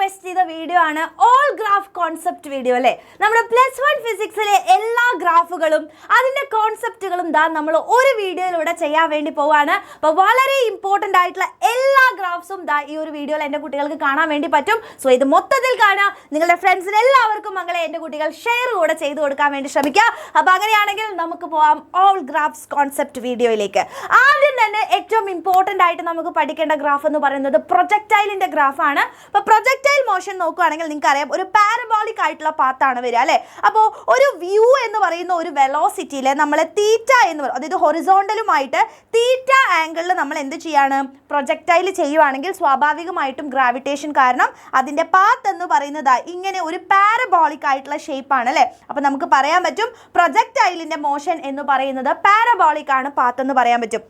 Request ചെയ്ത video ആണ് all graph concept video അല്ലേ. നമ്മുടെ +1 ഫിസിക്സിലെ എല്ലാ ഗ്രാഫുകളും അതിന്റെ കോൺസെപ്റ്റുകളും നമ്മൾ ഒരു വീഡിയോയിലൂടെ ചെയ്യാൻ വേണ്ടി പോവാണ്. അപ്പോൾ വളരെ ഇമ്പോർട്ടൻ്റ് ആയിട്ടുള്ള എല്ലാ ഗ്രാഫ്സും ഈ ഒരു വീഡിയോയിൽ എൻ്റെ കുട്ടികൾക്ക് കാണാൻ വേണ്ടി പറ്റും. സോ ഇത് മൊത്തത്തിൽ കാണാം. നിങ്ങളുടെ ഫ്രണ്ട്സിന് എല്ലാവർക്കും മകളെ എൻ്റെ കുട്ടികൾ ഷെയർ കൂടെ ചെയ്തു കൊടുക്കാൻ വേണ്ടി ശ്രമിക്കുക. അപ്പോൾ അങ്ങനെയാണെങ്കിൽ നമുക്ക് പോവാം ഓൾ ഗ്രാഫ്സ് കോൺസെപ്റ്റ് വീഡിയോയിലേക്ക്. ആദ്യം തന്നെ ഏറ്റവും ഇമ്പോർട്ടൻ്റ് ആയിട്ട് നമുക്ക് പഠിക്കേണ്ട ഗ്രാഫ് എന്ന് പറയുന്നത് പ്രൊജക്ടൈലിൻ്റെ ഗ്രാഫാണ്. അപ്പോൾ പ്രൊജക്ടൈൽ മോഷൻ നോക്കുകയാണെങ്കിൽ നിങ്ങൾക്ക് അറിയാം ഒരു പാരബോളിക് ആയിട്ടുള്ള പാത്താണ് വരിക അല്ലേ. അപ്പോൾ ഒരു വ്യൂ എന്ന് പറയുന്ന ഒരു വെലോസിറ്റിയിൽ നമ്മൾ തീറ്റ എന്ന് പറയും, അതായത് ഹൊറിസോണ്ടലുമായിട്ട് തീറ്റ ആംഗിളിൽ നമ്മൾ എന്ത് ചെയ്യാണ് പ്രൊജക്ടൈൽ ചെയ്യുവാണെങ്കിൽ സ്വാഭാവികമായിട്ടും ഗ്രാവിറ്റേഷൻ കാരണം അതിൻ്റെ പാത്ത് എന്ന് പറയുന്നത് ഇങ്ങനെ ഒരു പാരബോളിക് ആയിട്ടുള്ള ഷേപ്പാണ് അല്ലേ. അപ്പോൾ നമുക്ക് പറയാൻ പറ്റും പ്രൊജക്ടൈലിൻ്റെ മോഷൻ എന്ന് പറയുന്നത് പാരബോളിക് ആണ് പാത്ത് എന്ന് പറയാൻ പറ്റും.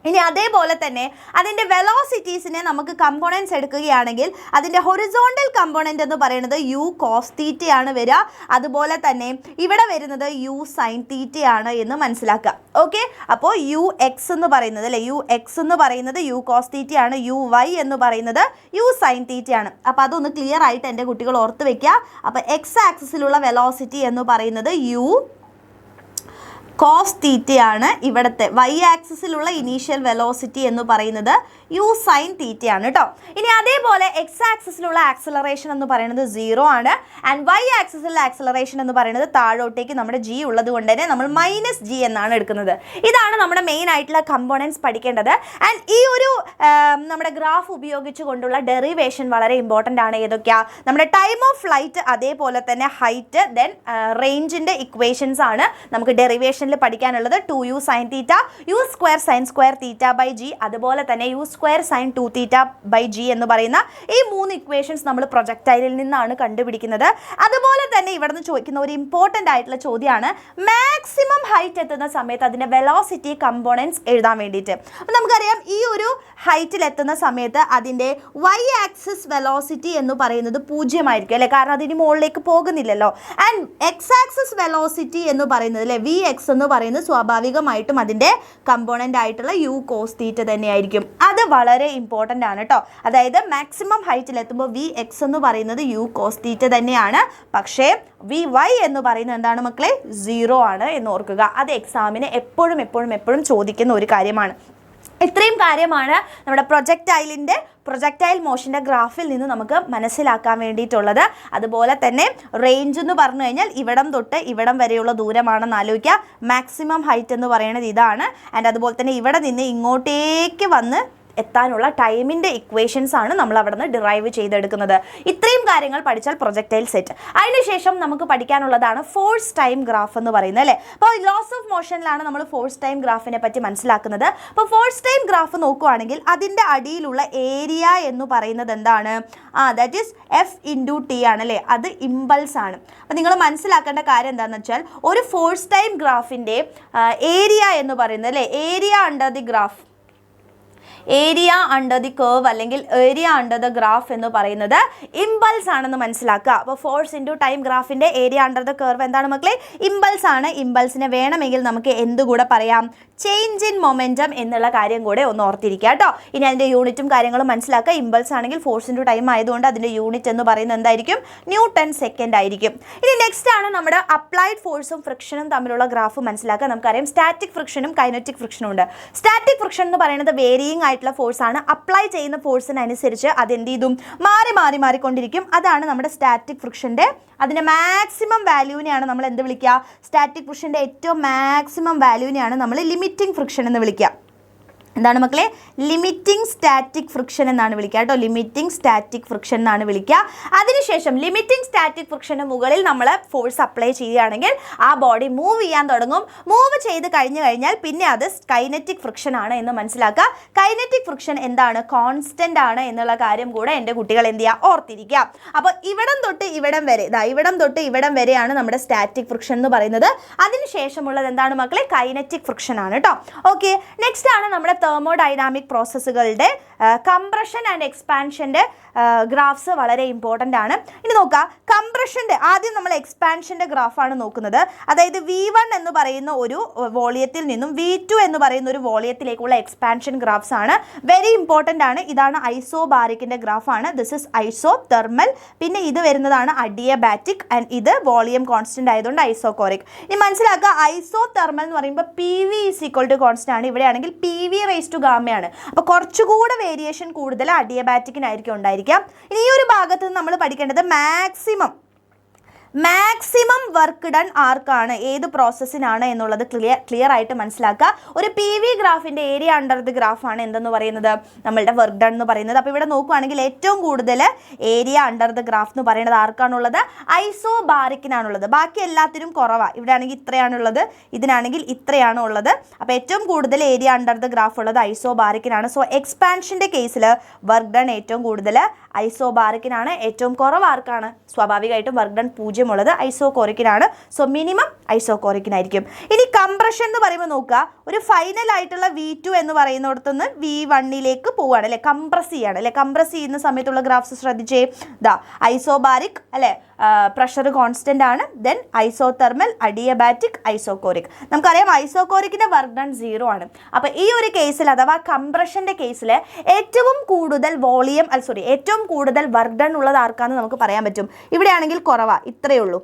ഇനി അതേപോലെ തന്നെ അതിൻ്റെ വെലോസിറ്റീസിനെ നമുക്ക് കമ്പോണൻസ് എടുക്കുകയാണെങ്കിൽ അതിൻ്റെ ഹൊറിസോണ്ടൽ കമ്പോണൻ്റ് എന്ന് പറയുന്നത് യു കോസ് തീറ്റയാണ് വരിക. അതുപോലെ തന്നെ ഇവിടെ വരുന്നത് യു സൈൻ തീറ്റയാണ് എന്ന് മനസ്സിലാക്കുക. ഓക്കെ, അപ്പോൾ യു എക്സ് എന്ന് പറയുന്നത് അല്ലേ, യു എക്സ് എന്ന് പറയുന്നത് യു കോസ് തീറ്റയാണ്, യു വൈ എന്ന് പറയുന്നത് യു സൈൻ തീറ്റയാണ്. അപ്പോൾ അതൊന്ന് ക്ലിയർ ആയിട്ട് എൻ്റെ കുട്ടികൾ ഓർത്ത് വെക്കുക. അപ്പോൾ എക്സ് ആക്സിസിലുള്ള വെലോസിറ്റി എന്ന് പറയുന്നത് യു കോസ് തീറ്റയാണ്, ഇവിടുത്തെ വൈ ആക്സിസിലുള്ള ഇനീഷ്യൽ വെലോസിറ്റി എന്ന് പറയുന്നത് യു സൈൻ തീറ്റയാണ് കേട്ടോ. ഇനി അതേപോലെ എക്സ് ആക്സിസിലുള്ള ആക്സിലറേഷൻ എന്ന് പറയുന്നത് 0 ആണ്. ആൻഡ് വൈ ആക്സിസിലുള്ള ആക്സിലറേഷൻ എന്ന് പറയുന്നത് താഴോട്ടേക്ക് നമ്മുടെ ജി ഉള്ളത് കൊണ്ട് തന്നെ നമ്മൾ -g എന്നാണ് എടുക്കുന്നത്. ഇതാണ് നമ്മുടെ മെയിൻ ആയിട്ടുള്ള കമ്പോണൻസ് പഠിക്കേണ്ടത്. ആൻഡ് ഈ ഒരു നമ്മുടെ ഗ്രാഫ് ഉപയോഗിച്ചുകൊണ്ടുള്ള ഡെറിവേഷൻ വളരെ ഇമ്പോർട്ടൻ്റ് ആണ്. ഏതൊക്കെയാണ് നമ്മുടെ ടൈം ഓഫ് ഫ്ലൈറ്റ്, അതേപോലെ തന്നെ ഹൈറ്റ്, ദെൻ റേഞ്ചിൻ്റെ ഇക്വേഷൻസ് ആണ് നമുക്ക് ഡെറിവേഷൻ പഠിക്കാനുള്ളത്. 2u sin theta, u square sine square theta by g, അതുപോലെ തന്നെ u square sine 2 theta by g എന്ന് പറയുന്ന ഈ 3 ഇക്വേഷൻസ് നമ്മൾ പ്രൊജക്ടൈലിൽ നിന്നാണ് കണ്ടുപിടിക്കുന്നത്. അതുപോലെ തന്നെ ഇവിടെ നിന്ന് ചോദിക്കുന്ന ഒരു ഇമ്പോർട്ടൻ്റ് ആയിട്ടുള്ള ചോദ്യമാണ് മാക്സിമം ഹൈറ്റ് എത്തുന്ന സമയത്ത് അതിൻ്റെ വെലോസിറ്റി കമ്പോണൻസ് എഴുതാൻ വേണ്ടിയിട്ട്. അപ്പോൾ നമുക്കറിയാം ഈ ഒരു ഹൈറ്റിൽ എത്തുന്ന സമയത്ത് അതിൻ്റെ വൈ ആക്സിസ് വെലോസിറ്റി എന്ന് പറയുന്നത് 0 ആയിരിക്കും അല്ലേ, കാരണം അതിന് മുകളിലേക്ക് പോകുന്നില്ലല്ലോ. ആൻഡ് എക്സ് ആക്സിസ് വെലോസിറ്റി എന്ന് പറയുന്നത് അല്ലേ വി എക്സ് എന്ന് പറയുന്നത് സ്വാഭാവികമായിട്ടും അതിൻ്റെ കമ്പോണൻ്റ് ആയിട്ടുള്ള യു കോസ് തീറ്റ തന്നെയായിരിക്കും. അത് വളരെ ഇമ്പോർട്ടൻ്റ് ആണ് കേട്ടോ. അതായത് മാക്സിമം ഹൈറ്റിൽ എത്തുമ്പോൾ വി എക്സ് എന്ന് പറയുന്നത് യു കോസ് തീറ്റ തന്നെയാണ്. പക്ഷേ വി വൈ എന്ന് പറയുന്നത് എന്താണ് മക്കളെ 0 ആണ് എന്ന് ഓർക്കുക. അത് എക്സാമിന് എപ്പോഴും ചോദിക്കുന്ന ഒരു കാര്യമാണ്. ഇത്രയും കാര്യമാണ് നമ്മുടെ പ്രൊജക്ടൈൽ മോഷൻ്റെ ഗ്രാഫിൽ നിന്ന് നമുക്ക് മനസ്സിലാക്കാൻ വേണ്ടിയിട്ടുള്ളത്. അതുപോലെ തന്നെ റേഞ്ച് എന്ന് പറഞ്ഞു കഴിഞ്ഞാൽ ഇവിടം തൊട്ട് ഇവിടം വരെയുള്ള ദൂരമാണെന്ന് ആലോചിക്കുക. മാക്സിമം ഹൈറ്റ് എന്ന് പറയുന്നത് ഇതാണ്. ആൻഡ് അതുപോലെ തന്നെ ഇവിടെ നിന്ന് ഇങ്ങോട്ടേക്ക് വന്ന് എത്താനുള്ള ടൈമിൻ്റെ ഇക്വേഷൻസ് ആണ് നമ്മൾ അവിടെ നിന്ന് ഡിറൈവ് ചെയ്തെടുക്കുന്നത്. ഇത്രയും കാര്യങ്ങൾ പഠിച്ചാൽ പ്രൊജക്ടൈൽ സെറ്റ്. അതിനുശേഷം നമുക്ക് പഠിക്കാനുള്ളതാണ് ഫോഴ്സ് ടൈം ഗ്രാഫ് എന്ന് പറയുന്നത് അല്ലേ. അപ്പോൾ ലോസ് ഓഫ് മോഷനിലാണ് നമ്മൾ ഫോഴ്സ് ടൈം ഗ്രാഫിനെ പറ്റി മനസ്സിലാക്കുന്നത്. അപ്പോൾ ഫോഴ്സ് ടൈം ഗ്രാഫ് നോക്കുകയാണെങ്കിൽ അതിൻ്റെ അടിയിലുള്ള ഏരിയ എന്ന് പറയുന്നത് എന്താണ്? That is F into T ആണല്ലേ, അത് ഇമ്പൾസ് ആണ്. അപ്പോൾ നിങ്ങൾ മനസ്സിലാക്കേണ്ട കാര്യം എന്താണെന്ന് വെച്ചാൽ ഒരു ഫോഴ്സ് ടൈം ഗ്രാഫിൻ്റെ ഏരിയ എന്ന് പറയുന്നത് അല്ലേ, area under the graph, area under the curve അല്ലെങ്കിൽ ഏരിയ അണ്ടർ ദ ഗ്രാഫ് എന്ന് പറയുന്നത് ഇമ്പൾസ് ആണെന്ന് മനസ്സിലാക്കുക. അപ്പോൾ ഫോഴ്സ് ഇൻറ്റു ടൈം ഗ്രാഫിൻ്റെ ഏരിയ അണ്ടർ ദ കർവ് എന്താണ് മക്കളെ? ഇമ്പൾസ് ആണ്. ഇമ്പൾസിനെ വേണമെങ്കിൽ നമുക്ക് എന്തുകൂടെ പറയാം? ചേഞ്ച് ഇൻ മൊമെൻറ്റം എന്നുള്ള കാര്യം കൂടെ ഒന്ന് ഓർത്തിരിക്കുക കേട്ടോ. ഇനി അതിൻ്റെ യൂണിറ്റും കാര്യങ്ങളും മനസ്സിലാക്കുക. ഇമ്പൾസ് ആണെങ്കിൽ ഫോഴ്സ് ഇൻറ്റു ടൈം ആയതുകൊണ്ട് അതിൻ്റെ യൂണിറ്റ് എന്ന് പറയുന്നത് എന്തായിരിക്കും? ന്യൂട്ടൺ സെക്കൻഡ് ആയിരിക്കും. ഇനി നെക്സ്റ്റ് ആണ് നമ്മുടെ അപ്ലൈഡ് ഫോഴ്സും ഫ്രിക്ഷനും തമ്മിലുള്ള ഗ്രാഫ് മനസ്സിലാക്കുക. നമുക്കറിയാം സ്റ്റാറ്റിക് ഫ്രിക്ഷനും കൈനറ്റിക് ഫ്രിക്ഷനും ഉണ്ട്. സ്റ്റാറ്റിക് ഫ്രിക്ഷൻ എന്ന് പറയുന്നത് വേരിയിങ് ആയിട്ടുള്ള ഫോഴ്സ് ആണ്. അപ്ലൈ ചെയ്യുന്ന ഫോഴ്സിനനുസരിച്ച് അതെന്ത് ചെയ്തും മാറിക്കൊണ്ടിരിക്കും. അതാണ് നമ്മുടെ സ്റ്റാറ്റിക് ഫ്രിക്ഷൻ്റെ അതിൻ്റെ മാക്സിമം വാല്യൂവിനെയാണ് നമ്മൾ എന്ത് വിളിക്കുക? സ്റ്റാറ്റിക് ഫ്രിക്ഷൻ്റെ ഏറ്റവും മാക്സിമം വാല്യൂവിനെയാണ് നമ്മൾ ലിമിറ്റിംഗ് ഫ്രിക്ഷൻ എന്ന് വിളിക്കുക. എന്താണ് മക്കളെ? ലിമിറ്റിംഗ് സ്റ്റാറ്റിക് ഫ്രിക്ഷൻ എന്നാണ് വിളിക്കുക കേട്ടോ. ലിമിറ്റിംഗ് സ്റ്റാറ്റിക് ഫ്രിക്ഷൻ എന്നാണ് വിളിക്കുക. അതിനുശേഷം ലിമിറ്റിംഗ് സ്റ്റാറ്റിക് ഫ്രിക്ഷന് മുകളിൽ നമ്മൾ ഫോഴ്സ് അപ്ലൈ ചെയ്യുകയാണെങ്കിൽ ആ ബോഡി മൂവ് ചെയ്യാൻ തുടങ്ങും. മൂവ് ചെയ്ത് കഴിഞ്ഞാൽ പിന്നെ അത് കൈനറ്റിക് ഫ്രിക്ഷൻ ആണ് എന്ന് മനസ്സിലാക്കുക. കൈനറ്റിക് ഫ്രിക്ഷൻ എന്താണ്? കോൺസ്റ്റന്റ് ആണ് എന്നുള്ള കാര്യം കൂടെ എൻ്റെ കുട്ടികൾ എന്ത് ചെയ്യുക? ഓർത്തിരിക്കുക. അപ്പോൾ ഇവിടം തൊട്ട് ഇവിടം വരെയാണ് നമ്മുടെ സ്റ്റാറ്റിക് ഫ്രിക്ഷൻ എന്ന് പറയുന്നത്. അതിനുശേഷമുള്ളത് എന്താണ് മക്കളെ? കൈനറ്റിക് ഫ്രിക്ഷൻ ആണ് കേട്ടോ. ഓക്കെ, നെക്സ്റ്റ് ആണ് നമ്മുടെ തെർമോഡൈനാമിക് പ്രോസസ്സുകളുടെ കംപ്രഷൻ ആൻഡ് എക്സ്പാൻഷൻ്റെ ഗ്രാഫ്സ് വളരെ ഇമ്പോർട്ടൻ്റ് ആണ്. ഇനി നോക്കുക, കംപ്രഷൻ്റെ ആദ്യം നമ്മൾ എക്സ്പാൻഷൻ്റെ ഗ്രാഫാണ് നോക്കുന്നത്. അതായത് V1 എന്ന് പറയുന്ന ഒരു വോളിയത്തിൽ നിന്നും V2 എന്ന് പറയുന്ന ഒരു വോളിയത്തിലേക്കുള്ള എക്സ്പാൻഷൻ ഗ്രാഫ്സ് ആണ്. വെരി ഇമ്പോർട്ടൻ്റ് ആണ്. ഇതാണ് ഐസോബാറിക്കിൻ്റെ ഗ്രാഫാണ്. This is isothermal. പിന്നെ ഇത് വരുന്നതാണ് അഡിയബാറ്റിക് ആൻഡ് ഇത് വോളിയം കോൺസ്റ്റന്റ് ആയതുകൊണ്ട് ഐസോകോറിക്. ഇനി മനസ്സിലാക്കുക, ഐസോ തെർമൽ എന്ന് പറയുമ്പോൾ PV = കോൺസ്റ്റന്റ് ആണ്. ഇവിടെയാണെങ്കിൽ PV⁻γ അപ്പോൾ കുറച്ചുകൂടെ വേരിയേഷൻ കൂടുതൽ അഡിയബാറ്റിക്കിനായിരിക്കും ഉണ്ടായിരിക്കുക. ഇനി ഈ ഒരു ഭാഗത്ത് നിന്ന് നമ്മൾ പഠിക്കേണ്ടത് മാക്സിമം വർക്ക് ഡൺ ആർക്കാണ്, ഏത് പ്രോസസ്സിനാണ് എന്നുള്ളത് ക്ലിയർ ആയിട്ട് മനസ്സിലാക്കുക. ഒരു PV ഗ്രാഫിൻ്റെ ഏരിയ അണ്ടർ ദി ഗ്രാഫാണ് എന്തെന്ന് പറയുന്നത്, നമ്മളുടെ വർക്ക് ഡൺ എന്ന് പറയുന്നത്. അപ്പോൾ ഇവിടെ നോക്കുകയാണെങ്കിൽ ഏറ്റവും കൂടുതൽ ഏരിയ അണ്ടർ ദി ഗ്രാഫ് എന്ന് പറയുന്നത് ആർക്കാണുള്ളത്, ഐസോബാറിക്കിനാണുള്ളത്. ബാക്കി എല്ലാത്തിനും കുറവാണ്. ഇവിടെ ആണെങ്കിൽ ഇത്രയാണുള്ളത്, ഇതിനാണെങ്കിൽ ഇത്രയാണ് ഉള്ളത്. അപ്പോൾ ഏറ്റവും കൂടുതൽ ഏരിയ അണ്ടർ ദി ഗ്രാഫ് ഉള്ളത് ഐസോബാറിക്കിനാണ്. സോ എക്സ്പാൻഷൻ്റെ കേസിൽ വർക്ക് ഡൺ ഏറ്റവും കൂടുതൽ ഐസോബാറിക്കിനാണ്, ഏറ്റവും കുറവ് ആർക്കാണ്, സ്വാഭാവികമായിട്ടും വർക്ക് ഡൺ 0 ഉള്ളത് ഐസോകോറിക്കിനാണ്. So minimum ഐസോകോറിക്കിനായിരിക്കും. ഇനി കംപ്രഷൻ എന്ന് പറയുമ്പോൾ നോക്കുക, ഒരു ഫൈനൽ ആയിട്ടുള്ള V2 എന്ന് പറയുന്നിടത്തുനിന്ന് V1 പോവുകയാണ് അല്ലേ, കംപ്രസ് ചെയ്യാണ് അല്ലേ. കംപ്രസ് ചെയ്യുന്ന സമയത്തുള്ള ഗ്രാഫ്സ് ശ്രദ്ധിച്ചേ, ഐസോബാറിക് അല്ലേ, പ്രഷർ കോൺസ്റ്റന്റ് ആണ്. Then isothermal, adiabatic, isochoric. നമുക്കറിയാം ഐസോകോറിക്കിന്റെ വർക്ക് ഡൺ 0 ആണ്. അപ്പോൾ ഈ ഒരു കേസിൽ അഥവാ കംപ്രഷന്റെ കേസിൽ ഏറ്റവും കൂടുതൽ ഏറ്റവും കൂടുതൽ വർക്ക് ഡൺ ഉള്ളത് ആർക്കാന്ന് നമുക്ക് പറയാൻ പറ്റും. ഇവിടെയാണെങ്കിൽ കുറവാ, ഇത്രയേ ഉള്ളൂ.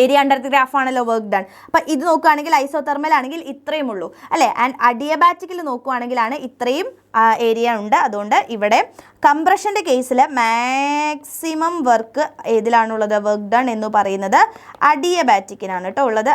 ഏരിയ അണ്ടർ ദി ഗ്രാഫ് ആണല്ലോ വർക്ക് ഡൺ. അപ്പം ഇത് നോക്കുകയാണെങ്കിൽ ഐസോതെർമൽ ആണെങ്കിൽ ഇത്രയും ഉള്ളൂ അല്ലേ. ആൻഡ് അഡിയബാറ്റിക്കിൽ നോക്കുകയാണെങ്കിലാണ് ഇത്രയും ഏരിയ ഉണ്ട്. അതുകൊണ്ട് ഇവിടെ കംപ്രഷൻ്റെ കേസിൽ മാക്സിമം വർക്ക് ഏതിലാണുള്ളത്, വർക്ക് ഡൺ എന്ന് പറയുന്നത് അഡിയബാറ്റിക്കിനാണ് കേട്ടോ ഉള്ളത്.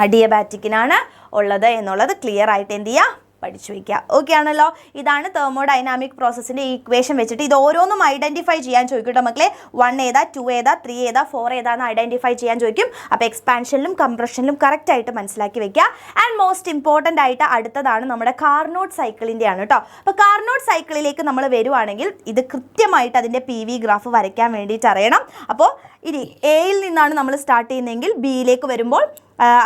അഡിയബാറ്റിക്കിനാണ് ഉള്ളത് എന്നുള്ളത് ക്ലിയർ ആയിട്ട് എന്ത് ചെയ്യുക, പഠിച്ചു വയ്ക്കുക. ഓക്കെ ആണല്ലോ. ഇതാണ് തെർമോഡൈനാമിക് പ്രോസസ്സിൻ്റെ ഈക്വേഷൻ വെച്ചിട്ട് ഇത് ഓരോന്നും ഐഡൻറ്റിഫൈ ചെയ്യാൻ ചോദിക്കും കേട്ടോ മക്കളെ. 1 ഏതാ, 2 ഏതാ, 3 ഏതാ, 4 ഏതാന്ന് ഐഡൻറ്റിഫൈ ചെയ്യാൻ ചോദിക്കും. അപ്പോൾ എക്സ്പാൻഷനിലും കംപ്രഷനിലും കറക്റ്റായിട്ട് മനസ്സിലാക്കി വെക്കുക. ആൻഡ് മോസ്റ്റ് ഇമ്പോർട്ടൻ്റ് ആയിട്ട് അടുത്തതാണ് നമ്മുടെ കാർനോട്ട് സൈക്കിളിൻ്റെ ആണ് കേട്ടോ. അപ്പോൾ കാർനോട്ട് സൈക്കിളിലേക്ക് നമ്മൾ വരുവാണെങ്കിൽ ഇത് കൃത്യമായിട്ട് അതിൻ്റെ PV ഗ്രാഫ് വരയ്ക്കാൻ വേണ്ടിയിട്ട് അറിയണം. അപ്പോൾ ഇനി എയിൽ നിന്നാണ് നമ്മൾ സ്റ്റാർട്ട് ചെയ്യുന്നതെങ്കിൽ ബിയിലേക്ക് വരുമ്പോൾ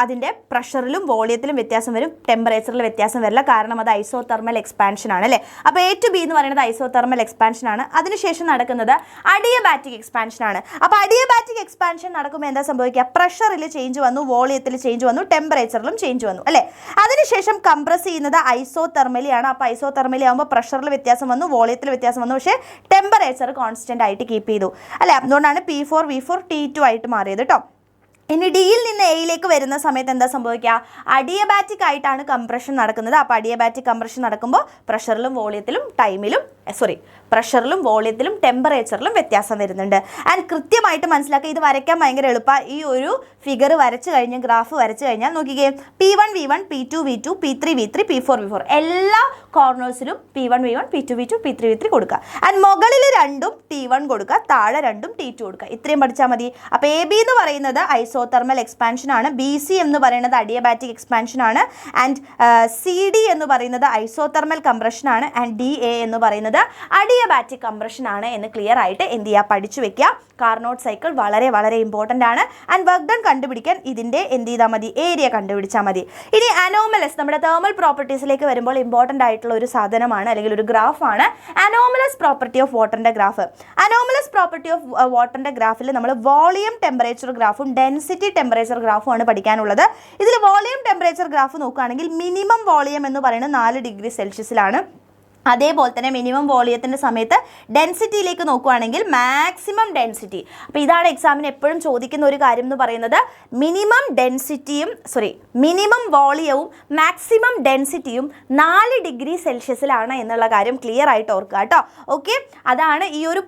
അതിൻ്റെ പ്രഷറിലും വോളിയത്തിലും വ്യത്യാസം വരും, ടെമ്പറേച്ചറിൽ വ്യത്യാസം വരില്ല. കാരണം അത് ഐസോതെർമൽ എക്സ്പാൻഷൻ ആണ് അല്ലേ. അപ്പോൾ A to B എന്ന് പറയുന്നത് ഐസോതെർമൽ എക്സ്പാൻഷൻ ആണ്. അതിനുശേഷം നടക്കുന്നത് അഡിയബാറ്റിക് എക്സ്പാൻഷൻ ആണ്. അപ്പോൾ അഡിയബാറ്റിക് എക്സ്പാൻഷൻ നടക്കുമ്പോൾ എന്താ സംഭവിക്കുക, പ്രഷറിൽ ചേഞ്ച് വന്നു, വോളിയത്തിൽ ചേഞ്ച് വന്നു, ടെമ്പറേച്ചറിലും ചേഞ്ച് വന്നു അല്ലേ. അതിനുശേഷം കംപ്രസ് ചെയ്യുന്നത് ഐസോതെർമലി ആണ്. അപ്പോൾ ഐസോതെർമലി ആകുമ്പോൾ പ്രഷറിൽ വ്യത്യാസം വന്നു, വോളിയത്തിൽ വ്യത്യാസം വന്നു, പക്ഷേ ടെമ്പറേച്ചർ കോൺസ്റ്റന്റ് ആയിട്ട് കീപ്പ് ചെയ്തു അല്ലേ. അതുകൊണ്ടാണ് P4 V4 T2 ആയിട്ട് മാറിയത് കേട്ടോ. ഇനി ഡിയിൽ നിന്ന് എയിലേക്ക് വരുന്ന സമയത്ത് എന്താ സംഭവിക്കുക, അഡിയബാറ്റിക് ആയിട്ടാണ് കംപ്രഷൻ നടക്കുന്നത്. അപ്പോൾ അഡിയബാറ്റിക് കംപ്രഷൻ നടക്കുമ്പോൾ പ്രഷറിലും വോളിയത്തിലും ടെമ്പറേച്ചറിലും വ്യത്യാസം വരുന്നുണ്ട്. ആൻഡ് കൃത്യമായിട്ട് മനസ്സിലാക്കുക, ഇത് വരയ്ക്കാൻ ഭയങ്കര എളുപ്പമാണ്. ഈ ഒരു ഫിഗർ വരച്ച് കഴിഞ്ഞ് ഗ്രാഫ് വരച്ച് കഴിഞ്ഞാൽ നോക്കിക്കേ, P1 V1 P2 V2 P3 V3 P4 V4 എല്ലാ കോർണേഴ്സിലും P1 V1 P2 V2 P3 V3 കൊടുക്കുക. ആൻഡ് മുകളിൽ 2ഉം T1 കൊടുക്കുക, താഴെ 2ഉം T2 കൊടുക്കുക. ഇത്രയും പഠിച്ചാൽ മതി. അപ്പോൾ AB എന്ന് പറയുന്നത് ഐസോതെർമൽ എക്സ്പാൻഷൻ ആണ്, BC എന്ന് പറയുന്നത് അഡിയബാറ്റിക് എക്സ്പാൻഷൻ ആണ്, ആൻഡ് CD എന്ന് പറയുന്നത് ഐസോതെർമൽ കംപ്രഷൻ ആണ്, ആൻഡ് DA എന്ന് പറയുന്നത് അഡിയബാറ്റിക് കംപ്രഷൻ ആണ് എന്ന് ക്ലിയർ ആയിട്ട് എന്ത് ചെയ്യുക, പഠിച്ചു വെക്കുക. കാർനോട്ട് സൈക്കിൾ വളരെ വളരെ ഇമ്പോർട്ടൻ്റ് ആണ്. ആൻഡ് വർക്ക് ഡൺ കണ്ടുപിടിക്കാൻ ഇതിൻ്റെ എന്ത് ചെയ്താൽ മതി, ഏരിയ കണ്ടുപിടിച്ചാൽ മതി. ഇനി അനോമലസ്, നമ്മുടെ തെർമൽ പ്രോപ്പർട്ടീസിലേക്ക് വരുമ്പോൾ ഇമ്പോർട്ടൻ്റ് ആയിട്ടുള്ള ഒരു സാധനമാണ് അല്ലെങ്കിൽ ഒരു ഗ്രാഫാണ് അനോമലസ് പ്രോപ്പർട്ടി ഓഫ് വാട്ടറിൻ്റെ ഗ്രാഫ്. അനോമലസ് പ്രോപ്പർട്ടി ഓഫ് വാട്ടറിൻ്റെ ഗ്രാഫിൽ നമ്മൾ വോളിയം ടെമ്പറേച്ചർ ഗ്രാഫും ഡെൻസിറ്റി ടെമ്പറേച്ചർ ഗ്രാഫും ആണ് പഠിക്കാനുള്ളത്. ഇതിൽ വോളിയം ടെമ്പറേച്ചർ ഗ്രാഫ് നോക്കുകയാണെങ്കിൽ മിനിമം വോളിയം എന്ന് പറയുന്നത് 4 ഡിഗ്രി സെൽഷ്യസിലാണ്. അതേപോലെ തന്നെ മിനിമം വോളിയത്തിൻ്റെ സമയത്ത് ഡെൻസിറ്റിയിലേക്ക് നോക്കുകയാണെങ്കിൽ മാക്സിമം ഡെൻസിറ്റി. അപ്പോൾ ഇതാണ് എക്സാമിന് എപ്പോഴും ചോദിക്കുന്ന ഒരു കാര്യം എന്ന് പറയുന്നത്, മിനിമം വോളിയവും മാക്സിമം ഡെൻസിറ്റിയും 4 ഡിഗ്രി സെൽഷ്യസിലാണ് എന്നുള്ള കാര്യം ക്ലിയർ ആയിട്ട് ഓർക്കുക കേട്ടോ. ഓക്കെ, അതാണ് ഈ ഒരു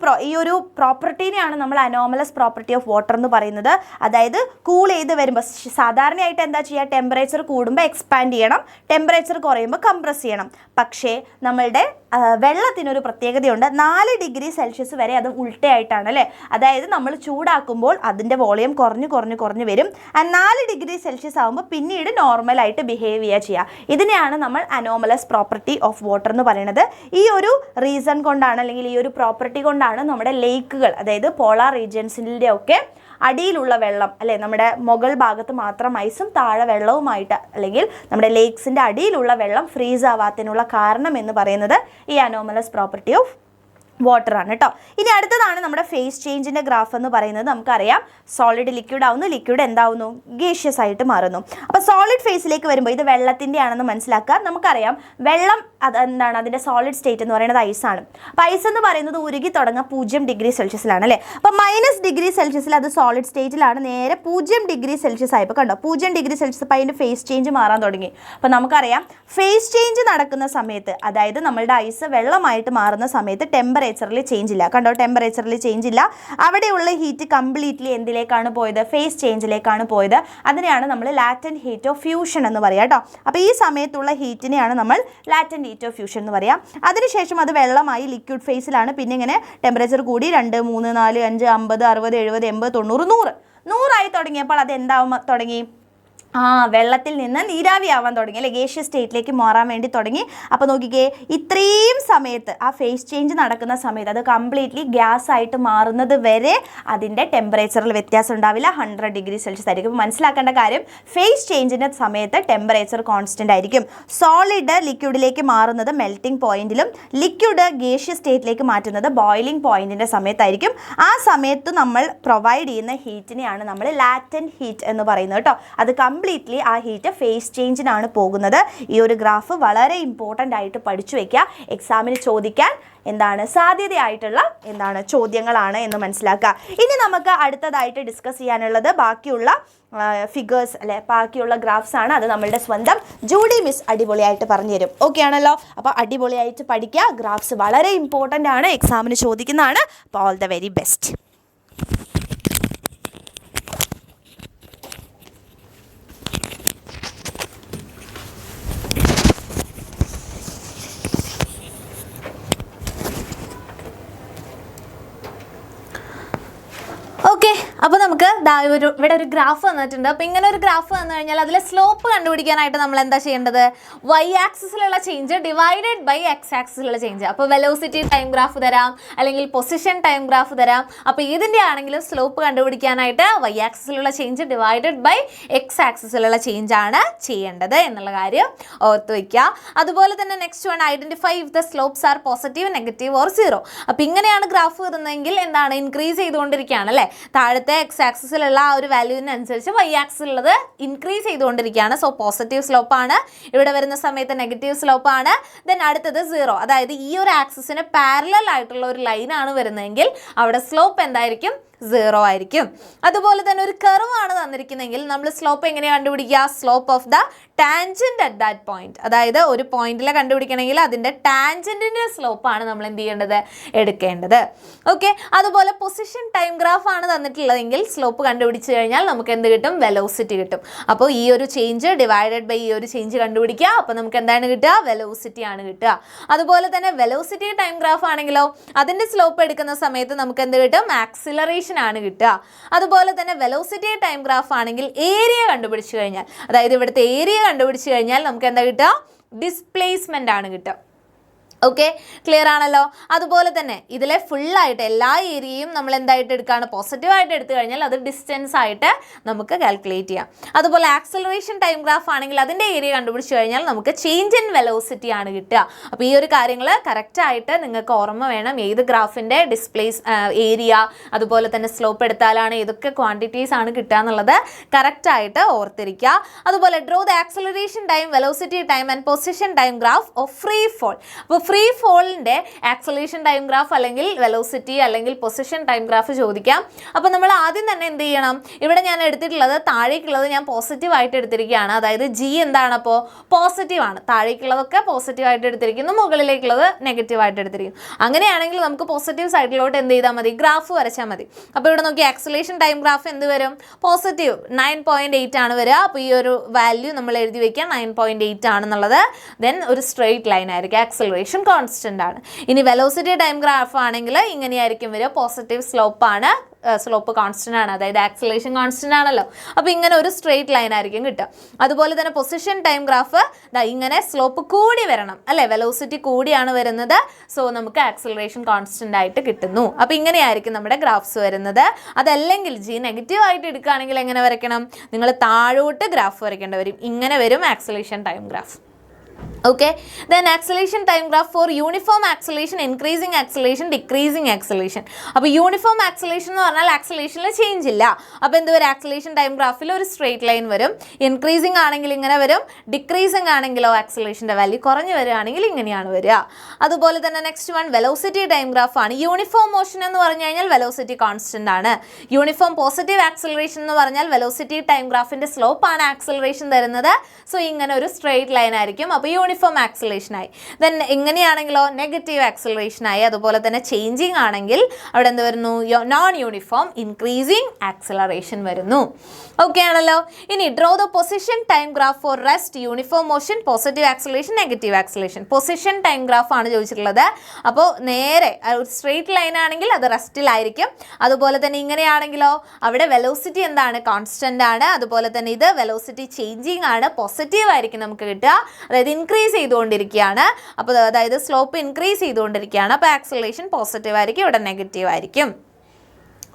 പ്രോപ്പർട്ടീനെയാണ് നമ്മൾ അനോമലസ് പ്രോപ്പർട്ടി ഓഫ് വാട്ടർ എന്ന് പറയുന്നത്. അതായത് കൂൾ ചെയ്ത് വരുമ്പോൾ സാധാരണയായിട്ട് എന്താ ചെയ്യുക, ടെമ്പറേച്ചർ കൂടുമ്പോൾ എക്സ്പാൻഡ് ചെയ്യണം, ടെമ്പറേച്ചർ കുറയുമ്പോൾ കംപ്രസ് ചെയ്യണം. പക്ഷേ നമ്മളുടെ വെള്ളത്തിനൊരു പ്രത്യേകതയുണ്ട്, 4 ഡിഗ്രി സെൽഷ്യസ് വരെ അത് ഉൾട്ടയായിട്ടാണ് അല്ലേ. അതായത് നമ്മൾ ചൂടാക്കുമ്പോൾ അതിൻ്റെ വോളിയം കുറഞ്ഞു വരും. 4 ഡിഗ്രി സെൽഷ്യസ് ആകുമ്പോൾ പിന്നീട് നോർമലായിട്ട് ബിഹേവ് ചെയ്യുക. ഇതിനെയാണ് നമ്മൾ അനോമലസ് പ്രോപ്പർട്ടി ഓഫ് വാട്ടർ എന്ന് പറയുന്നത്. ഈ ഒരു റീസൺ കൊണ്ടാണ്, അല്ലെങ്കിൽ ഈ ഒരു പ്രോപ്പർട്ടി കൊണ്ടാണ് നമ്മുടെ ലേക്കുകൾ, അതായത് പോളാർ റീജിയൻസിൻ്റെ ഒക്കെ അടിയിലുള്ള വെള്ളം അല്ലേ, നമ്മുടെ മുകൾ ഭാഗത്ത് മാത്രം ഐസും താഴെ വെള്ളവുമായിട്ട്, അല്ലെങ്കിൽ നമ്മുടെ ലേക്സിൻ്റെ അടിയിലുള്ള വെള്ളം ഫ്രീസ് ആവാത്തതിനുള്ള കാരണം എന്ന് പറയുന്നത് ഈ അനോമലസ് പ്രോപ്പർട്ടി ഓഫ് വാട്ടർ ആണ് കേട്ടോ. ഇനി അടുത്തതാണ് നമ്മുടെ ഫേസ് ചേഞ്ചിൻ്റെ ഗ്രാഫ് എന്ന് പറയുന്നത്. നമുക്കറിയാം സോളിഡ് ലിക്വിഡ് ആവുന്നു, ലിക്വിഡ് എന്താവുന്നു, ഗേഷ്യസ് ആയിട്ട് മാറുന്നു. അപ്പോൾ സോളിഡ് ഫേസിലേക്ക് വരുമ്പോൾ ഇത് വെള്ളത്തിൻ്റെ ആണെന്ന് മനസ്സിലാക്കുക. നമുക്കറിയാം വെള്ളം അതെന്താണ്, അതിൻ്റെ സോളിഡ് സ്റ്റേറ്റ് എന്ന് പറയുന്നത് ഐസാണ്. അപ്പോൾ ഐസ് എന്ന് പറയുന്നത് ഉരുകി തുടങ്ങുക 0 ഡിഗ്രി സെൽഷ്യസിലാണ് അല്ലേ. അപ്പോൾ -, ഡിഗ്രി സെൽഷ്യസിൽ അത് സോളിഡ് സ്റ്റേറ്റിലാണ്. നേരെ 0 ഡിഗ്രി സെൽഷ്യസ് ആയപ്പോൾ കണ്ടോ 0 ഡിഗ്രി സെൽഷ്യസ് അപ്പോൾ അതിൻ്റെ ഫേസ് ചേഞ്ച് മാറാൻ തുടങ്ങി. അപ്പോൾ നമുക്കറിയാം ഫേസ് ചേഞ്ച് നടക്കുന്ന സമയത്ത്, അതായത് നമ്മളുടെ ഐസ് വെള്ളമായിട്ട് മാറുന്ന സമയത്ത് ടെമ്പറേച്ചറിൽ ചേഞ്ച് ഇല്ല. കണ്ടോ, ടെമ്പറേച്ചറിൽ ചേഞ്ച് ഇല്ല. അവിടെയുള്ള ഹീറ്റ് കംപ്ലീറ്റ്ലി എന്തിലേക്കാണ് പോയത്, ഫേസ് ചേഞ്ചിലേക്കാണ് പോയത്. അതിനെയാണ് നമ്മൾ ലാറ്റന്റ് ഹീറ്റ് ഓഫ് ഫ്യൂഷൻ എന്ന് പറയുക കേട്ടോ. അപ്പോൾ ഈ സമയത്തുള്ള ഹീറ്റിനെയാണ് നമ്മൾ ലാറ്റന്റ് ഹീറ്റ് ഓഫ് ഫ്യൂഷൻ എന്ന് പറയാം. അതിനുശേഷം അത് വെള്ളമായി ലിക്വിഡ് ഫേസിലാണ്. പിന്നെ ഇങ്ങനെ ടെമ്പറേച്ചർ കൂടി 2, 3, 4, 5, 50, 60, 70, 80, 90, 100 ആയി തുടങ്ങിയപ്പോൾ അത് എന്താവും തുടങ്ങി, വെള്ളത്തിൽ നിന്ന് നീരാവി ആവാൻ തുടങ്ങി അല്ലേ, ഗേഷ്യസ് സ്റ്റേറ്റിലേക്ക് മാറാൻ വേണ്ടി തുടങ്ങി. അപ്പോൾ നോക്കിക്കേ, ഇത്രയും സമയത്ത് ആ ഫേസ് ചേഞ്ച് നടക്കുന്ന സമയത്ത് അത് കംപ്ലീറ്റ്ലി ഗ്യാസ് ആയിട്ട് മാറുന്നത് വരെ അതിൻ്റെ ടെമ്പറേച്ചറിൽ വ്യത്യാസം ഉണ്ടാവില്ല, 100 ഡിഗ്രി സെൽഷ്യസ് ആയിരിക്കും. ഇപ്പോൾ മനസ്സിലാക്കേണ്ട കാര്യം, ഫേസ് ചേഞ്ചിൻ്റെ സമയത്ത് ടെമ്പറേച്ചർ കോൺസ്റ്റൻ്റ് ആയിരിക്കും. സോളിഡ് ലിക്വിഡിലേക്ക് മാറുന്നത് മെൽറ്റിംഗ് പോയിന്റിലും ലിക്വിഡ് ഗേഷ്യസ് സ്റ്റേറ്റിലേക്ക് മാറ്റുന്നത് ബോയിലിംഗ് പോയിന്റിൻ്റെ സമയത്തായിരിക്കും. ആ സമയത്ത് നമ്മൾ പ്രൊവൈഡ് ചെയ്യുന്ന ഹീറ്റിനെയാണ് നമ്മൾ ലാറ്റന്റ് ഹീറ്റ് എന്ന് പറയുന്നത് കേട്ടോ. അത് കംപ്ലീറ്റ്ലി ആ ഹീറ്റ് ഫേസ് ചേഞ്ചിനാണ് പോകുന്നത്. ഈ ഒരു ഗ്രാഫ് വളരെ ഇമ്പോർട്ടൻ്റ് ആയിട്ട് പഠിച്ചു വയ്ക്കുക. എക്സാമിന് ചോദിക്കാൻ സാധ്യതയായിട്ടുള്ള ചോദ്യങ്ങളാണ് എന്ന് മനസ്സിലാക്കുക. ഇനി നമുക്ക് അടുത്തതായിട്ട് ഡിസ്കസ് ചെയ്യാനുള്ളത് ബാക്കിയുള്ള ഫിഗേഴ്സ് അല്ലെ, ബാക്കിയുള്ള ഗ്രാഫ്സ് ആണ്. അത് നമ്മളുടെ സ്വന്തം ജൂഡി മിസ് അടിപൊളിയായിട്ട് പറഞ്ഞു തരും. ഓക്കെ ആണല്ലോ. അപ്പോൾ അടിപൊളിയായിട്ട് പഠിക്കുക. ഗ്രാഫ്സ് വളരെ ഇമ്പോർട്ടൻ്റ് ആണ്, എക്സാമിന് ചോദിക്കുന്നതാണ്. അപ്പോൾ all the very best. Okay, അപ്പോൾ നമുക്ക് ഇവിടെ ഒരു ഗ്രാഫ് വന്നിട്ടുണ്ട്. അപ്പോൾ ഇങ്ങനെ ഒരു ഗ്രാഫ് വന്നു കഴിഞ്ഞാൽ അതിലെ സ്ലോപ്പ് കണ്ടുപിടിക്കാനായിട്ട് നമ്മൾ എന്താ ചെയ്യേണ്ടത്, y ആക്സിസിലുള്ള ചേഞ്ച് ഡിവൈഡഡ് ബൈ x ആക്സിസിലുള്ള ചേഞ്ച്. അപ്പോൾ വെലോസിറ്റി ടൈം ഗ്രാഫ് തരാം, അല്ലെങ്കിൽ പൊസിഷൻ ടൈം ഗ്രാഫ് തരാം. അപ്പോൾ ഇതിൻ്റെ ആണെങ്കിലും സ്ലോപ്പ് കണ്ടുപിടിക്കാനായിട്ട് y ആക്സിസിലുള്ള ചേഞ്ച് ഡിവൈഡഡ് ബൈ x ആക്സിസിലുള്ള ചേഞ്ച് ആണ് ചെയ്യേണ്ടത് എന്നുള്ള കാര്യം ഓർത്ത് വയ്ക്കുക. അതുപോലെ തന്നെ next one, identify if the slopes are positive, negative or zero. അപ്പോൾ ഇങ്ങനെയാണ് ഗ്രാഫ് വരുന്നതെങ്കിൽ ഇൻക്രീസ് ചെയ്തുകൊണ്ടിരിക്കുകയാണ് അല്ലേ. താഴത്തെ x ആക്സിസിലുള്ള ആ ഒരു വാല്യൂവിനനുസരിച്ച് y ആക്സിസിലുള്ളത് ഇൻക്രീസ് ചെയ്തുകൊണ്ടിരിക്കുകയാണ്. സോ പോസിറ്റീവ് സ്ലോപ്പ് ആണ്. ഇവിടെ വരുന്ന സമയത്ത് നെഗറ്റീവ് സ്ലോപ്പ് ആണ്. ദെൻ അടുത്തത് സീറോ, അതായത് ഈ ഒരു ആക്സിസിന് പാരലൽ ആയിട്ടുള്ള ഒരു ലൈനാണ് വരുന്നതെങ്കിൽ അവിടെ സ്ലോപ്പ് എന്തായിരിക്കും, 0 ആയിരിക്കും. അതുപോലെ തന്നെ ഒരു കർവ് ആണ് തന്നിരിക്കുന്നതെങ്കിൽ നമ്മൾ സ്ലോപ്പ് എങ്ങനെയാണ് കണ്ടുപിടിക്കുക, slope of the tangent at that point. അതായത് ഒരു പോയിന്റിലെ കണ്ടുപിടിക്കണമെങ്കിൽ അതിൻ്റെ ടാൻജന്റിൻ്റെ സ്ലോപ്പാണ് നമ്മൾ എന്ത് ചെയ്യേണ്ടത്, എടുക്കേണ്ടത്. ഓക്കെ, അതുപോലെ പൊസിഷൻ ടൈം ഗ്രാഫ് ആണ് തന്നിട്ടുള്ളതെങ്കിൽ സ്ലോപ്പ് കണ്ടുപിടിച്ച് കഴിഞ്ഞാൽ നമുക്ക് എന്ത് കിട്ടും, വെലോസിറ്റി കിട്ടും. അപ്പോൾ ഈ ഒരു ചേഞ്ച് ഡിവൈഡഡ് ബൈ ഈ ഒരു ചേഞ്ച് കണ്ടുപിടിക്കുക. അപ്പോൾ നമുക്ക് എന്താണ് കിട്ടുക, വെലോസിറ്റി ആണ് കിട്ടുക. അതുപോലെ തന്നെ വെലോസിറ്റി ടൈം ഗ്രാഫ് ആണെങ്കിലോ അതിൻ്റെ സ്ലോപ്പ് എടുക്കുന്ന സമയത്ത് നമുക്ക് എന്ത് കിട്ടും, ആക്സിലറേഷൻ ആണ് കിട്ടുക. അതുപോലെ തന്നെ വെലോസിറ്റി ടൈം ഗ്രാഫ് ആണെങ്കിൽ ഏരിയ കണ്ടുപിടിച്ചു കഴിഞ്ഞാൽ, അതായത് ഇവിടുത്തെ ഏരിയ കണ്ടുപിടിച്ചു കഴിഞ്ഞാൽ നമുക്ക് എന്താ കിട്ടുക, ഡിസ്പ്ലേസ്മെന്റ് ആണ് കിട്ടുക. ഓക്കെ, ക്ലിയർ ആണല്ലോ. അതുപോലെ തന്നെ ഇതിലെ ഫുള്ളായിട്ട് എല്ലാ ഏരിയയും നമ്മൾ എന്തായിട്ട് എടുക്കുകയാണ്, പോസിറ്റീവായിട്ട് എടുത്തു കഴിഞ്ഞാൽ അത് ഡിസ്റ്റൻസ് ആയിട്ട് നമുക്ക് കാൽക്കുലേറ്റ് ചെയ്യാം. അതുപോലെ ആക്സലറേഷൻ ടൈം ഗ്രാഫ് ആണെങ്കിൽ അതിൻ്റെ ഏരിയ കണ്ടുപിടിച്ച് കഴിഞ്ഞാൽ നമുക്ക് ചേഞ്ച് ഇൻ വെലോസിറ്റി ആണ് കിട്ടുക. അപ്പോൾ ഈ ഒരു കാര്യങ്ങൾ കറക്റ്റായിട്ട് നിങ്ങൾക്ക് ഓർമ്മ വേണം. ഏത് ഗ്രാഫിൻ്റെ ഏരിയ അതുപോലെ തന്നെ സ്ലോപ്പ് എടുത്താലാണ് ഏതൊക്കെ ക്വാണ്ടിറ്റീസ് ആണ് കിട്ടുക എന്നുള്ളത് കറക്റ്റായിട്ട് ഓർത്തിരിക്കുക. അതുപോലെ draw the acceleration time, velocity time and position time graph of free fall. അപ്പോൾ ഫ്രീ ഫോളിൻ്റെ ആക്സലേഷൻ ടൈം ഗ്രാഫ് അല്ലെങ്കിൽ വെലോസിറ്റി അല്ലെങ്കിൽ പൊസിഷൻ ടൈം ഗ്രാഫ് ചോദിക്കാം. അപ്പോൾ നമ്മൾ ആദ്യം തന്നെ എന്ത് ചെയ്യണം, ഇവിടെ ഞാൻ എടുത്തിട്ടുള്ളത് താഴേക്കുള്ളത് ഞാൻ പോസിറ്റീവായിട്ട് എടുത്തിരിക്കുകയാണ്. അതായത് ജി എന്താണ്, അപ്പോൾ പോസിറ്റീവാണ്. താഴേക്കുള്ളതൊക്കെ പോസിറ്റീവായിട്ട് എടുത്തിരിക്കുന്നു, മുകളിലേക്കുള്ളത് നെഗറ്റീവായിട്ട് എടുത്തിരിക്കുന്നു. അങ്ങനെയാണെങ്കിൽ നമുക്ക് പോസിറ്റീവ് സൈഡിലോട്ട് എന്ത് ചെയ്താൽ മതി, ഗ്രാഫ് വരച്ചാൽ മതി. അപ്പോൾ ഇവിടെ നോക്കി ആക്സലേഷൻ ടൈം ഗ്രാഫ് എന്ത് വരും, പോസിറ്റീവ് 9.8 ആണ് വരിക. അപ്പോൾ ഈ ഒരു വാല്യൂ നമ്മൾ എഴുതി വയ്ക്കുക, 9.8 ആണെന്നുള്ളത്. ദെൻ ഒരു സ്ട്രെയിറ്റ് ലൈൻ ആയിരിക്കും ആക്സലറേഷൻ കോൺസ്റ്റന്റ് ആണ്. ഇനി വെലോസിറ്റി ടൈം ഗ്രാഫ് ആണെങ്കിൽ ഇങ്ങനെയായിരിക്കും വരിക, പോസിറ്റീവ് സ്ലോപ്പാണ്, സ്ലോപ്പ് കോൺസ്റ്റന്റ് ആണ്, അതായത് ആക്സിലറേഷൻ കോൺസ്റ്റന്റ് ആണല്ലോ. അപ്പോൾ ഇങ്ങനെ ഒരു സ്ട്രെയിറ്റ് ലൈൻ ആയിരിക്കും കിട്ടുക. അതുപോലെ തന്നെ പൊസിഷൻ ടൈം ഗ്രാഫ് ഇങ്ങനെ സ്ലോപ്പ് കൂടി വരണം അല്ലേ, വെലോസിറ്റി കൂടിയാണ് വരുന്നത്. സോ നമുക്ക് ആക്സിലറേഷൻ കോൺസ്റ്റന്റ് ആയിട്ട് കിട്ടുന്നു. അപ്പോൾ ഇങ്ങനെയായിരിക്കും നമ്മുടെ ഗ്രാഫ്സ് വരുന്നത്. അതല്ലെങ്കിൽ ജി നെഗറ്റീവ് ആയിട്ട് എടുക്കുകയാണെങ്കിൽ എങ്ങനെ വരയ്ക്കണം, നിങ്ങൾ താഴോട്ട് ഗ്രാഫ് വരയ്ക്കേണ്ടി വരും. ഇങ്ങനെ വരും acceleration time graph. Okay, then acceleration time graph for uniform acceleration, increasing acceleration, decreasing acceleration. അപ്പോൾ യൂണിഫോം ആക്സിലേഷൻ എന്ന് പറഞ്ഞാൽ ആക്സിലേഷനിൽ ചേഞ്ച് ഇല്ല. അപ്പോൾ എന്ത് വരും, ആക്സിലേഷൻ ടൈം ഗ്രാഫിൽ ഒരു സ്ട്രെയിറ്റ് ലൈൻ വരും. ഇൻക്രീസിങ് ആണെങ്കിൽ ഇങ്ങനെ വരും, ഡിക്രീസിങ് ആണെങ്കിലോ ആക്സിലേഷൻ്റെ വാല്യൂ കുറഞ്ഞു വരികയാണെങ്കിൽ ഇങ്ങനെയാണ് വരിക. അതുപോലെ തന്നെ next one velocity time graph ആണ്. യൂണിഫോം മോഷൻ എന്ന് പറഞ്ഞു കഴിഞ്ഞാൽ വെലോസിറ്റി കോൺസ്റ്റന്റ് ആണ്. യൂണിഫോം പോസിറ്റീവ് ആക്സിലറേഷൻ എന്ന് പറഞ്ഞാൽ വെലോസിറ്റി ടൈം ഗ്രാഫിന്റെ സ്ലോപ്പ് ആണ് ആക്സിലറേഷൻ തരുന്നത്. സോ ഇങ്ങനെ ഒരു സ്ട്രെയിറ്റ് ലൈൻ ആയിരിക്കും. അപ്പോൾ യൂണിഫോം ആക്സിലറേഷൻ ആയി. ദെൻ എങ്ങനെയാണെങ്കിലോ നെഗറ്റീവ് ആക്സിലറേഷൻ ആയി. അതുപോലെ തന്നെ ചേഞ്ചിങ് ആണെങ്കിൽ അവിടെ എന്ത് വരുന്നു, നോൺ യൂണിഫോം ഇൻക്രീസിങ് ആക്സിലറേഷൻ വരുന്നു. ഓക്കെ ആണല്ലോ. ഇനി draw the position time graph four rest, uniform motion, positive acceleration, negative acceleration. Position time graph ആണ് ചോദിച്ചിട്ടുള്ളത്. അപ്പോൾ നേരെ ഒരു സ്ട്രെയിറ്റ് ലൈൻ ആണെങ്കിൽ അത് റെസ്റ്റിലായിരിക്കും. അതുപോലെ തന്നെ ഇങ്ങനെയാണെങ്കിലോ അവിടെ വെലോസിറ്റി എന്താണ്, കോൺസ്റ്റന്റ് ആണ്. അതുപോലെ തന്നെ ഇത് വെലോസിറ്റി ചേഞ്ചിങ് ആണ്, പോസിറ്റീവ് ആയിരിക്കും നമുക്ക് കിട്ടുക, അതായത് ഇൻക്രീസ് ചെയ്തുകൊണ്ടിരിക്കുകയാണ്. അപ്പോൾ അതായത് സ്ലോപ്പ് ഇൻക്രീസ് ചെയ്തുകൊണ്ടിരിക്കുകയാണ്. അപ്പോൾ ആക്സിലറേഷൻ പോസിറ്റീവ് ആയിരിക്കും, ഇവിടെ നെഗറ്റീവ് ആയിരിക്കും.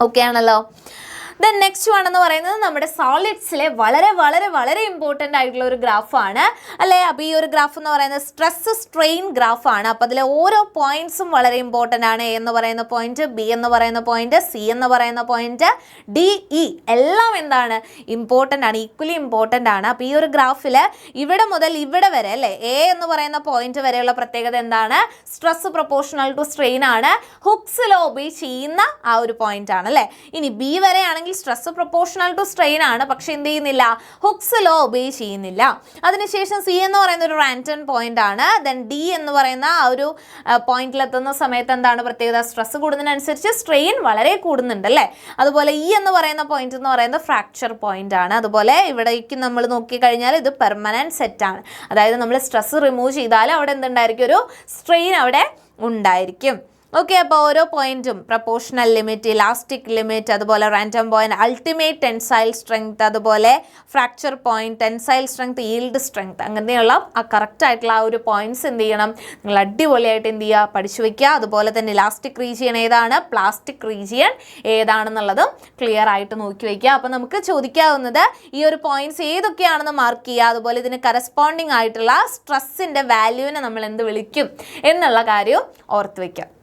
ഓക്കെ ആണല്ലോ. ദെൻ നെക്സ്റ്റ് വൺ എന്ന് പറയുന്നത് നമ്മുടെ സോളിഡ്സിലെ വളരെ വളരെ വളരെ ഇമ്പോർട്ടൻ്റ് ആയിട്ടുള്ള ഒരു ഗ്രാഫാണ് അല്ലേ. അപ്പോൾ ഈ ഒരു ഗ്രാഫ് എന്ന് പറയുന്നത് സ്ട്രെസ് സ്ട്രെയിൻ ഗ്രാഫാണ്. അപ്പോൾ അതിലെ ഓരോ പോയിന്റ്സും വളരെ ഇമ്പോർട്ടൻ്റ് ആണ്. എ എന്ന് പറയുന്ന പോയിന്റ്, ബി എന്ന് പറയുന്ന പോയിന്റ്, സി എന്ന് പറയുന്ന പോയിന്റ്, ഡി, ഇ എല്ലാം എന്താണ്, ഇമ്പോർട്ടൻ്റ് ആണ്, ഈക്വലി ഇമ്പോർട്ടൻ്റ് ആണ്. അപ്പോൾ ഈ ഒരു ഗ്രാഫിൽ ഇവിടെ മുതൽ ഇവിടെ വരെ അല്ലേ, എ എന്ന് പറയുന്ന പോയിന്റ് വരെയുള്ള പ്രത്യേകത എന്താണ്, സ്ട്രെസ് പ്രൊപ്പോർഷണൽ ടു സ്ട്രെയിൻ ആണ്. ഹുക്സ് ലോ ഒബേ ചെയ്യുന്ന ആ ഒരു പോയിന്റ് ആണ് അല്ലേ. ഇനി ബി വരെ ആണെങ്കിൽ സ്ട്രെസ് പ്രൊപ്പോർഷണൽ ടു സ്ട്രെയിൻ ആണ്, പക്ഷെ എന്ത് ചെയ്യുന്നില്ല, ഹുക്സ് ലോ ഒബേ ചെയ്യുന്നില്ല. അതിനുശേഷം സി എന്ന് പറയുന്ന ഒരു റാൻറ്റൺ പോയിന്റ് ആണ്. ദെൻ ഡി എന്ന് പറയുന്ന ആ ഒരു പോയിന്റിലെത്തുന്ന സമയത്ത് എന്താണ് പ്രത്യേകത, സ്ട്രെസ് കൂടുന്നതിനനുസരിച്ച് സ്ട്രെയിൻ വളരെ കൂടുന്നുണ്ട് അല്ലേ. അതുപോലെ ഇ എന്ന് പറയുന്ന പോയിന്റ് എന്ന് പറയുന്നത് ഫ്രാക്ചർ പോയിന്റ് ആണ്. അതുപോലെ ഇവിടേക്ക് നമ്മൾ നോക്കിക്കഴിഞ്ഞാൽ ഇത് പെർമനന്റ് സെറ്റ് ആണ്, അതായത് നമ്മൾ സ്ട്രെസ് റിമൂവ് ചെയ്താൽ അവിടെ എന്തുണ്ടായിരിക്കും, ഒരു സ്ട്രെയിൻ അവിടെ ഉണ്ടായിരിക്കും. ഓക്കെ, അപ്പോൾ ഓരോ പോയിന്റും പ്രപ്പോർഷണൽ ലിമിറ്റ്, ഇലാസ്റ്റിക് ലിമിറ്റ്, അതുപോലെ random point, ultimate tensile strength, അതുപോലെ fracture point, tensile strength, yield strength, അങ്ങനെയുള്ള ആ കറക്റ്റ് ആയിട്ടുള്ള ആ ഒരു പോയിന്റ്സ് എന്ത് ചെയ്യണം, നിങ്ങൾ അടിപൊളിയായിട്ട് എന്ത് ചെയ്യുക, പഠിച്ചു വയ്ക്കുക. അതുപോലെ തന്നെ ഇലാസ്റ്റിക് റീജിയൻ ഏതാണ്, പ്ലാസ്റ്റിക് റീജിയൻ ഏതാണെന്നുള്ളതും ക്ലിയർ ആയിട്ട് നോക്കി വയ്ക്കുക. അപ്പോൾ നമുക്ക് ചോദിക്കാവുന്നത് ഈ ഒരു പോയിന്റ്സ് ഏതൊക്കെയാണെന്ന് മാർക്ക് ചെയ്യുക. അതുപോലെ ഇതിന് കറസ്പോണ്ടിങ് ആയിട്ടുള്ള സ്ട്രെസ്സിൻ്റെ വാല്യൂവിനെ നമ്മൾ എന്ത് വിളിക്കും എന്നുള്ള കാര്യവും ഓർത്ത് വയ്ക്കുക.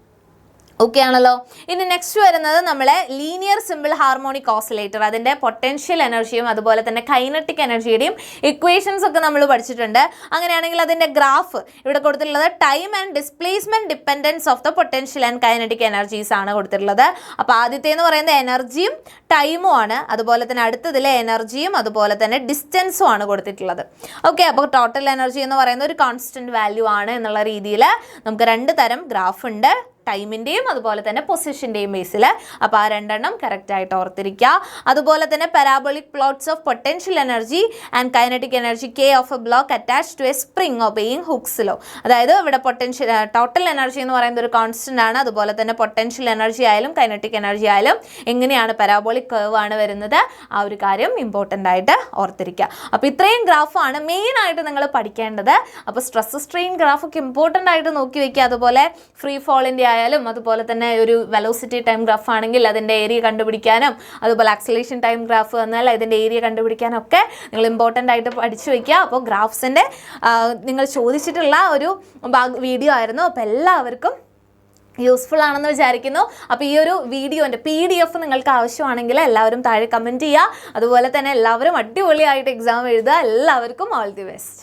ഓക്കെ ആണല്ലോ. ഇനി നെക്സ്റ്റ് വരുന്നത് നമ്മളെ ലീനിയർ സിമ്പിൾ ഹാർമോണിക് ഓസിലേറ്റർ, അതിൻ്റെ പൊട്ടൻഷ്യൽ എനർജിയും അതുപോലെ തന്നെ കൈനറ്റിക് എനർജിയുടെയും ഇക്വേഷൻസ് ഒക്കെ നമ്മൾ പഠിച്ചിട്ടുണ്ട്. അങ്ങനെയാണെങ്കിൽ അതിൻ്റെ ഗ്രാഫ് ഇവിടെ കൊടുത്തിട്ടുള്ളത് time and displacement dependence of the potential and kinetic energies ആണ് കൊടുത്തിട്ടുള്ളത്. അപ്പോൾ ആദ്യത്തെ എന്ന് പറയുന്നത് എനർജിയും ടൈമും ആണ്. അതുപോലെ തന്നെ അടുത്തതിലെ എനർജിയും അതുപോലെ തന്നെ ഡിസ്റ്റൻസും ആണ് കൊടുത്തിട്ടുള്ളത്. ഓക്കെ, അപ്പോൾ ടോട്ടൽ എനർജി എന്ന് പറയുന്നത് ഒരു കോൺസ്റ്റൻറ്റ് വാല്യൂ ആണ് എന്നുള്ള രീതിയിൽ നമുക്ക് രണ്ട് തരം ഗ്രാഫ് ഉണ്ട്, ടൈമിൻ്റെയും അതുപോലെ തന്നെ പൊസിഷൻ്റെയും ബേസിൽ. അപ്പോൾ ആ രണ്ടെണ്ണം കറക്റ്റായിട്ട് ഓർത്തിരിക്കുക. അതുപോലെ തന്നെ parabolic plots of potential energy and kinetic energy K of a block attach to a spring obeying Hooke's law. അതായത് ഇവിടെ പൊട്ടൻഷ്യൽ ടോട്ടൽ എനർജി എന്ന് പറയുന്നത് ഒരു കോൺസ്റ്റൻ്റ് ആണ്. അതുപോലെ തന്നെ പൊട്ടൻഷ്യൽ എനർജി ആയാലും കൈനറ്റിക് എനർജി ആയാലും എങ്ങനെയാണ് പാരാബോളിക് കർവ് ആണ് വരുന്നത്, ആ ഒരു കാര്യം ഇമ്പോർട്ടൻ്റ് ആയിട്ട് ഓർത്തിരിക്കുക. അപ്പോൾ ഇത്രയും ഗ്രാഫാണ് മെയിനായിട്ട് നിങ്ങൾ പഠിക്കേണ്ടത്. അപ്പോൾ സ്ട്രെസ് സ്ട്രെയിൻ ഗ്രാഫൊക്കെ ഇമ്പോർട്ടൻ്റ് ആയിട്ട് നോക്കി വയ്ക്കുക. അതുപോലെ ഫ്രീ ഫോളിൻ്റെ ആയാലും അതുപോലെ തന്നെ ഒരു വെലോസിറ്റി ടൈം ഗ്രാഫ് ആണെങ്കിൽ അതിൻ്റെ ഏരിയ കണ്ടുപിടിക്കാനും, അതുപോലെ ആക്സിലേഷൻ ടൈം ഗ്രാഫ് വന്നാൽ അതിൻ്റെ ഏരിയ കണ്ടുപിടിക്കാനും ഒക്കെ നിങ്ങൾ ഇമ്പോർട്ടൻ്റ് ആയിട്ട് പഠിച്ചു വയ്ക്കുക. അപ്പോൾ ഗ്രാഫ്സിൻ്റെ നിങ്ങൾ ചോദിച്ചിട്ടുള്ള ഒരു വീഡിയോ ആയിരുന്നു. അപ്പോൾ എല്ലാവർക്കും യൂസ്ഫുൾ ആണെന്ന് വിചാരിക്കുന്നു. അപ്പോൾ ഈ ഒരു വീഡിയോൻ്റെ PDF നിങ്ങൾക്ക് ആവശ്യമാണെങ്കിൽ എല്ലാവരും താഴെ കമൻറ്റ് ചെയ്യുക. അതുപോലെ തന്നെ എല്ലാവരും അടിപൊളിയായിട്ട് എക്സാം എഴുതുക. എല്ലാവർക്കും ഓൾ ദി ബെസ്റ്റ്.